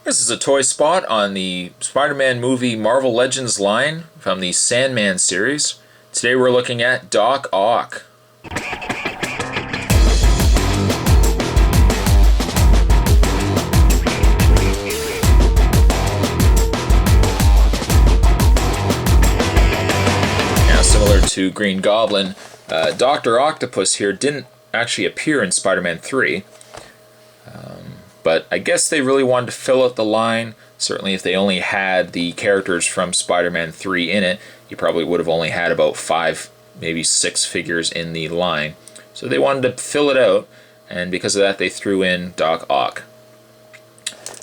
This is a toy spot on the Spider-Man movie Marvel Legends line from the Sandman series. Today we're looking at Doc Ock. Now, similar to Green Goblin, Dr. Octopus here didn't actually appear in Spider-Man 3. But I guess they really wanted to fill out the line. Certainly if they only had the characters from Spider-Man 3 in it, you probably would have only had about 5, maybe 6 figures in the line. So they wanted to fill it out, and because of that they threw in Doc Ock.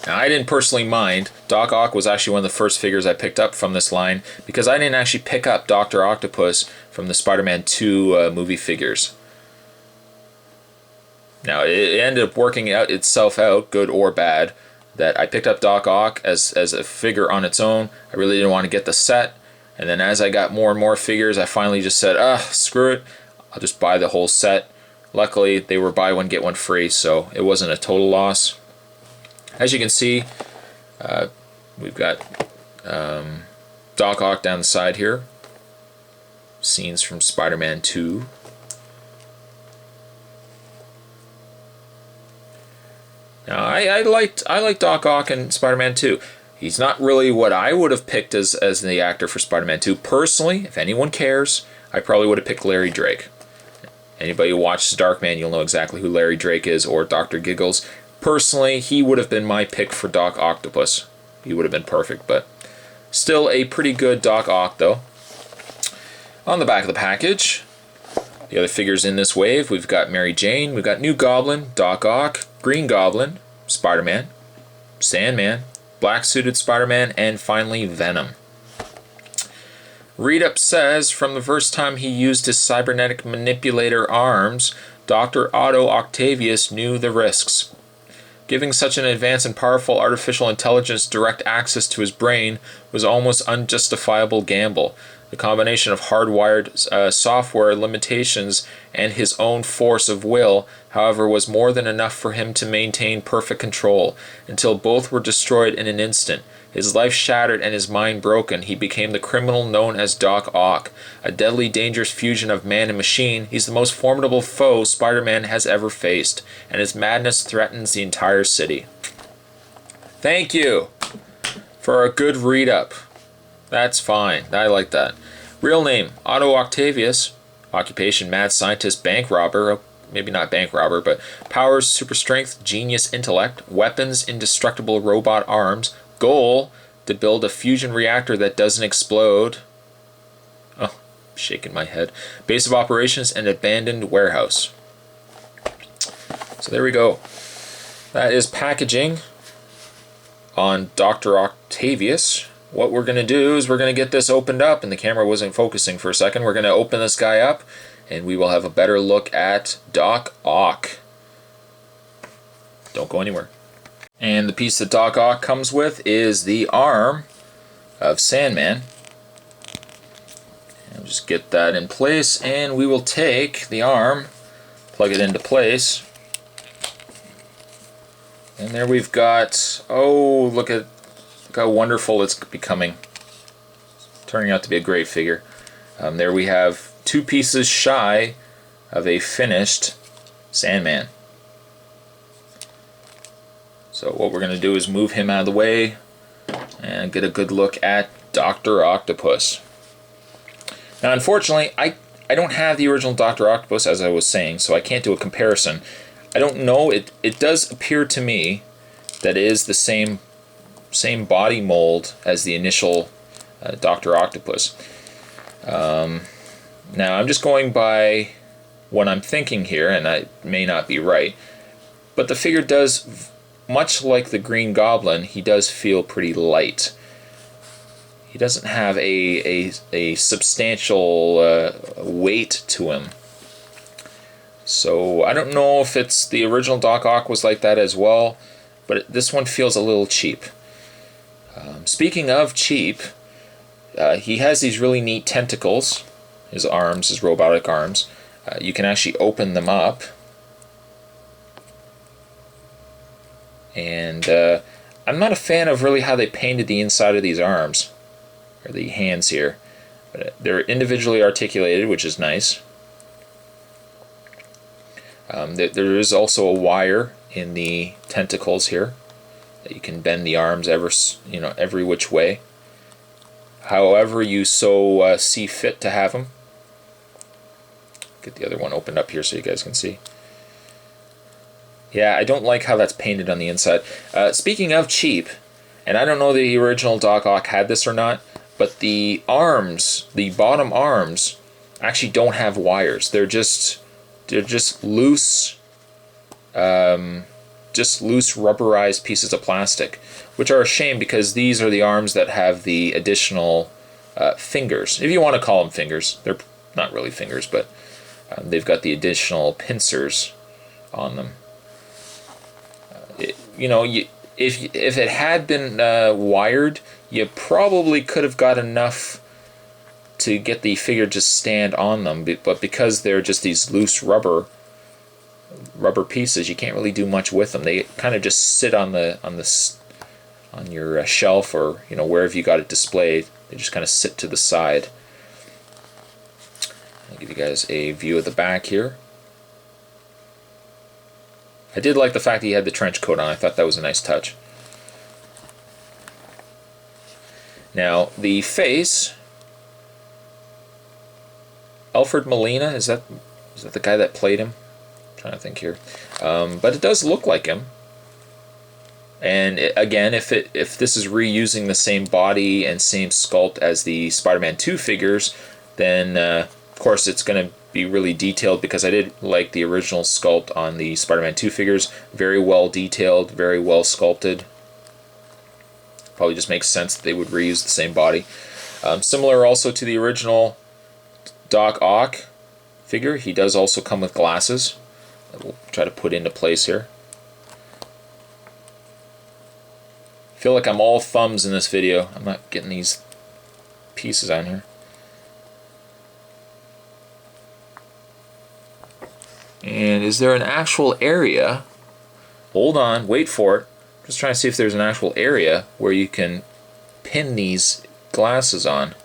Now I didn't personally mind. Doc Ock was actually one of the first figures I picked up from this line, because I didn't actually pick up Dr. Octopus from the Spider-Man 2 movie figures. Now, it ended up working out itself out, good or bad, that I picked up Doc Ock as a figure on its own. I really didn't want to get the set, and then as I got more and more figures, I finally just said, screw it, I'll just buy the whole set. Luckily, they were buy one, get one free, so it wasn't a total loss. As you can see, we've got Doc Ock down the side here. Scenes from Spider-Man 2. Now, I liked Doc Ock in Spider-Man 2. He's not really what I would have picked as the actor for Spider-Man 2. Personally, if anyone cares, I probably would have picked Larry Drake. Anybody who watches Darkman, you'll know exactly who Larry Drake is, or Dr. Giggles. Personally, he would have been my pick for Doc Octopus. He would have been perfect, but still a pretty good Doc Ock, though. On the back of the package, the other figures in this wave, we've got Mary Jane, we've got New Goblin, Doc Ock, Green Goblin, Spider-Man, Sandman, Black-Suited Spider-Man, and finally Venom. Read-up says, from the first time he used his cybernetic manipulator arms, Dr. Otto Octavius knew the risks. Giving such an advanced and powerful artificial intelligence direct access to his brain was almost unjustifiable gamble. The combination of hardwired software limitations and his own force of will, however, was more than enough for him to maintain perfect control, until both were destroyed in an instant. His life shattered and his mind broken, he became the criminal known as Doc Ock. A deadly, dangerous fusion of man and machine, he's the most formidable foe Spider-Man has ever faced, and his madness threatens the entire city. Thank you for a good read-up. That's fine. I like that. Real name, Otto Octavius. Occupation, mad scientist, bank robber. Maybe not bank robber, but powers, super strength, genius intellect, weapons, indestructible robot arms. Goal, to build a fusion reactor that doesn't explode. Oh, shaking my head. Base of operations, an abandoned warehouse. So there we go. That is packaging on Dr. Octavius. What we're going to do is we're going to get this opened up, and the camera wasn't focusing for a second. We're going to open this guy up, and we will have a better look at Doc Ock. Don't go anywhere. And the piece that Doc Ock comes with is the arm of Sandman. And just get that in place, and we will take the arm, plug it into place. And there we've got, oh, look how wonderful it's becoming. Turning out to be a great figure. There we have 2 pieces shy of a finished Sandman. So what we're going to do is move him out of the way and get a good look at Dr. Octopus. Now unfortunately, I don't have the original Dr. Octopus, as I was saying, so I can't do a comparison. I don't know, it does appear to me that it is the same body mold as the initial Dr. Octopus. Now I'm just going by what I'm thinking here, and I may not be right, but the figure does, much like the Green Goblin, he does feel pretty light. He doesn't have a substantial weight to him. So I don't know if it's the original Doc Ock was like that as well, but this one feels a little cheap. Speaking of cheap, he has these really neat tentacles, his arms, his robotic arms. You can actually open them up. And I'm not a fan of really how they painted the inside of these arms, or the hands here. But they're individually articulated, which is nice. There is also a wire in the tentacles here that you can bend the arms every which way, however you so see fit to have them. Get the other one opened up here so you guys can see. Yeah, I don't like how that's painted on the inside. Speaking of cheap, and I don't know the original Doc Ock had this or not, but the arms, the bottom arms, actually don't have wires. They're just loose, rubberized pieces of plastic, which are a shame because these are the arms that have the additional fingers. If you want to call them fingers, they're not really fingers, but they've got the additional pincers on them. If it had been wired, you probably could have got enough to get the figure just stand on them, but because they're just these loose rubber pieces, you can't really do much with them. They kind of just sit on your shelf, or wherever you got it displayed. They just kind of sit to the side. I'll give you guys a view of the back here. I did like the fact that he had the trench coat on. I thought that was a nice touch. Now, the face, Alfred Molina, is that the guy that played him? I'm trying to think here. But it does look like him. And again, if this is reusing the same body and same sculpt as the Spider-Man 2 figures, then of course it's going to be really detailed, because I did like the original sculpt on the Spider-Man 2 figures. Very well detailed, very well sculpted. Probably just makes sense that they would reuse the same body. Similar also to the original Doc Ock figure, he does also come with glasses that we'll try to put into place here. I feel like I'm all thumbs in this video. I'm not getting these pieces on here. And is there an actual area? Hold on, wait for it. I'm just trying to see if there's an actual area where you can pin these glasses on.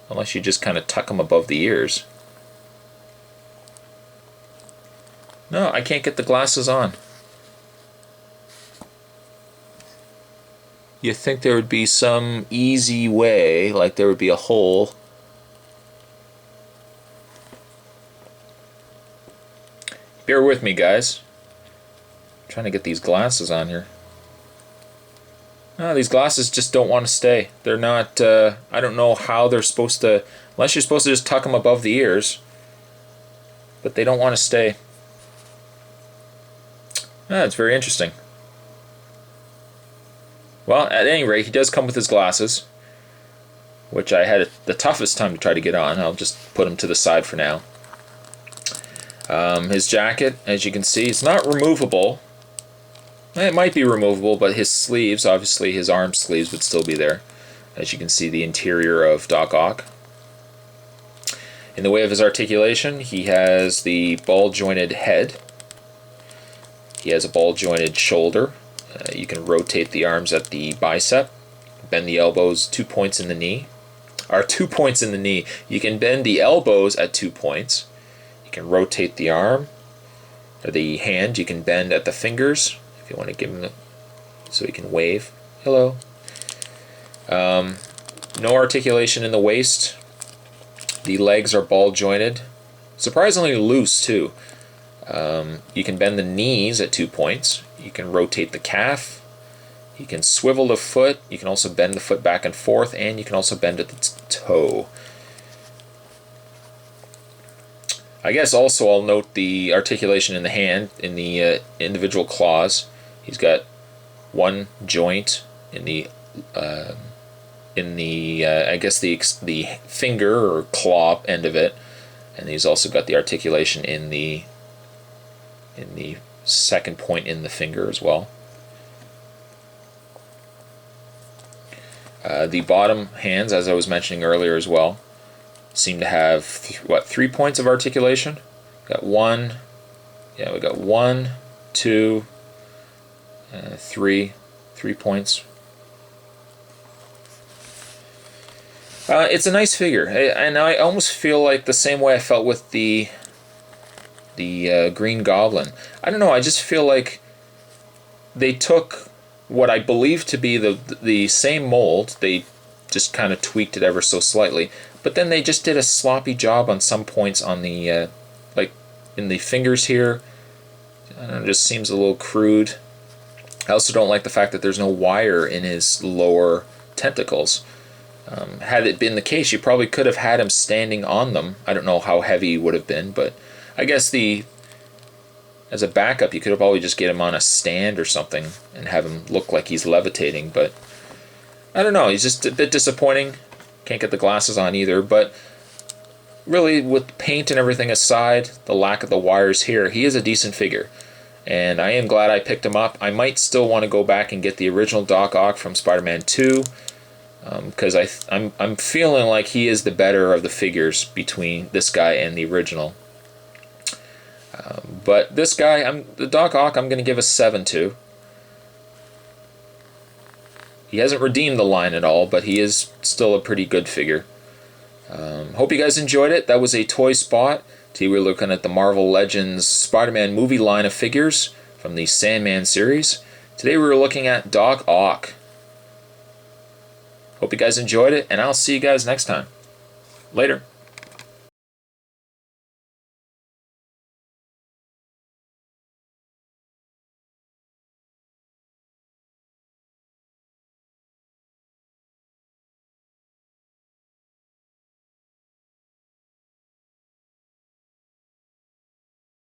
Unless you just kind of tuck them above the ears. No, I can't get the glasses on. You think there would be some easy way, like there would be a hole. Bear with me, guys. I'm trying to get these glasses on here. No, these glasses just don't want to stay. They're not, I don't know how they're supposed to, unless you're supposed to just tuck them above the ears. But they don't want to stay. It's very interesting. Well, at any rate, he does come with his glasses, which I had the toughest time to try to get on. I'll just put them to the side for now. His jacket, as you can see, it's not removable. It might be removable, but his sleeves, obviously his arm sleeves, would still be there. As you can see, the interior of Doc Ock. In the way of his articulation, he has the ball-jointed head. He has a ball-jointed shoulder. You can rotate the arms at the bicep, bend the elbows 2 points in the knee. Or 2 points in the knee. You can bend the elbows at 2 points. You can rotate the arm, or the hand. You can bend at the fingers if you want to give him so he can wave. Hello. No articulation in the waist. The legs are ball jointed, surprisingly loose too. You can bend the knees at 2 points. You can rotate the calf. You can swivel the foot. You can also bend the foot back and forth, and you can also bend at the toe. I guess also I'll note the articulation in the hand, in the individual claws. He's got one joint in the I guess the finger or claw end of it, and he's also got the articulation in the second point in the finger as well. The bottom hands, as I was mentioning earlier as well, seem to have 3 points of articulation. Got one, yeah, we got 1, 2, 3 points. It's a nice figure, and I almost feel like the same way I felt with the Green Goblin. I don't know, I just feel like they took what I believe to be the same mold, they just kind of tweaked it ever so slightly, but then they just did a sloppy job on some points on the, like in the fingers here. I don't know, it just seems a little crude. I also don't like the fact that there's no wire in his lower tentacles. Had it been the case, you probably could have had him standing on them. I don't know how heavy he would have been, but I guess as a backup, you could have probably just get him on a stand or something and have him look like he's levitating, but I don't know, he's just a bit disappointing. Can't get the glasses on either, but really, with paint and everything aside, the lack of the wires here, he is a decent figure. And I am glad I picked him up. I might still want to go back and get the original Doc Ock from Spider-Man 2, because I'm feeling like he is the better of the figures between this guy and the original. But this guy, the Doc Ock, I'm going to give a 7 to. He hasn't redeemed the line at all, but he is still a pretty good figure. Hope you guys enjoyed it. That was a Toy Spot. Today we're looking at the Marvel Legends Spider-Man movie line of figures from the Sandman series. Today we were looking at Doc Ock. Hope you guys enjoyed it, and I'll see you guys next time. Later.